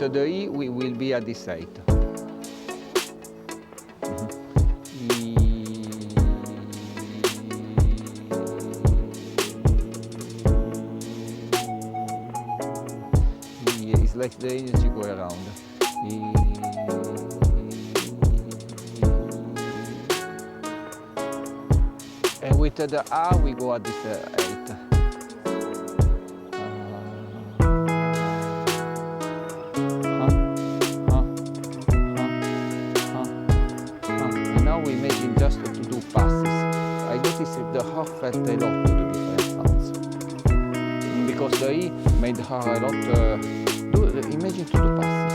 the E we will be at this 8. It's like the energy go around. And with the R we go at this 8. And now we imagine just to do passes. I noticed the heart felt a lot to the different sounds. Because the E made her a lot, imagine to do passes.